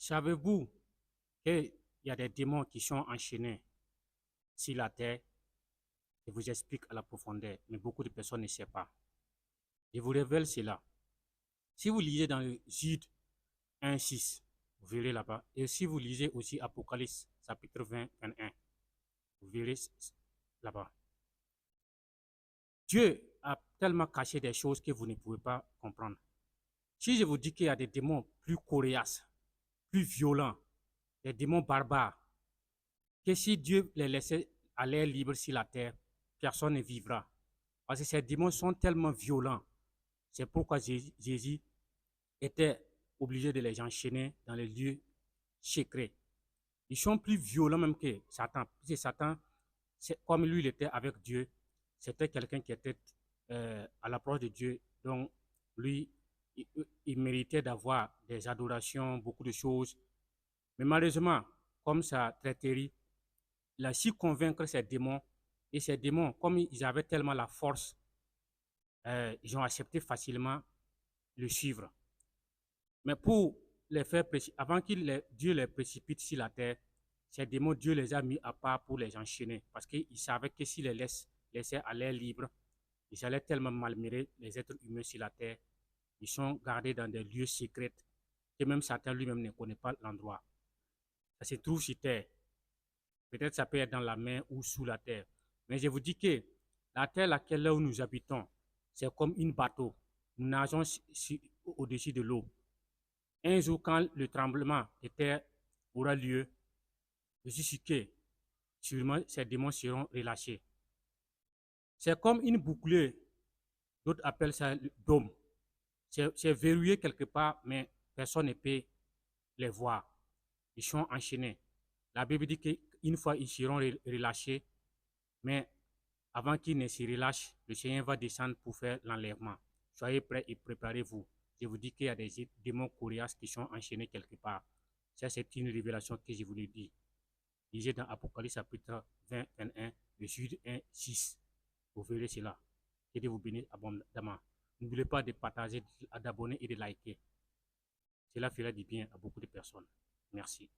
Savez-vous qu'il y a des démons qui sont enchaînés sur la terre? Je vous explique à la profondeur, mais beaucoup de personnes ne savent pas. Je vous révèle cela. Si vous lisez dans le Jude 1,6, vous verrez là-bas. Et si vous lisez aussi Apocalypse, chapitre 20, 21, vous verrez là-bas. Dieu a tellement caché des choses que vous ne pouvez pas comprendre. Si je vous dis qu'il y a des démons plus coriaces, plus violents, des démons barbares, que si Dieu les laissait à l'air libre sur la terre, personne ne vivra. Parce que ces démons sont tellement violents. C'est pourquoi Jésus était obligé de les enchaîner dans les lieux secrets. Ils sont plus violents même que Satan. Parce Satan, comme lui, il était avec Dieu, c'était quelqu'un qui était à l'approche de Dieu. Donc, lui, il méritait d'avoir des adorations, beaucoup de choses. Mais malheureusement, comme sa traiterie, il a su convaincre ces démons. Et ces démons, comme ils avaient tellement la force, ils ont accepté facilement le suivre. Mais pour les faire, avant que Dieu les précipite sur la terre, ces démons, Dieu les a mis à part pour les enchaîner. Parce qu'il savait que s'il les laissait à l'air libre, ils allaient tellement malmener les êtres humains sur la terre. Ils sont gardés dans des lieux secrets que même Satan lui-même ne connaît pas l'endroit. Ça se trouve sur terre. Peut-être ça peut être dans la mer ou sous la terre. Mais je vous dis que la terre laquelle où nous habitons, c'est comme un bateau. Nous nageons au-dessus de l'eau. Un jour, quand le tremblement de terre aura lieu, je suis sûr que sûrement ces démons seront relâchés. C'est comme une bouclier. D'autres appellent ça le dôme. C'est verrouillé quelque part, mais personne ne peut les voir. Ils sont enchaînés. La Bible dit qu'une fois ils seront relâchés, mais avant qu'ils ne se relâchent, le Seigneur va descendre pour faire l'enlèvement. Soyez prêts et préparez-vous. Je vous dis qu'il y a des démons coriaces qui sont enchaînés quelque part. Ça, c'est une révélation que je vous l'ai dit. Lisez dans Apocalypse chapitre 20, 21, le Jude 1, 6. Vous verrez cela. Que Dieu vous bénisse abondamment. N'oubliez pas de partager, d'abonner et de liker. Cela fera du bien à beaucoup de personnes. Merci.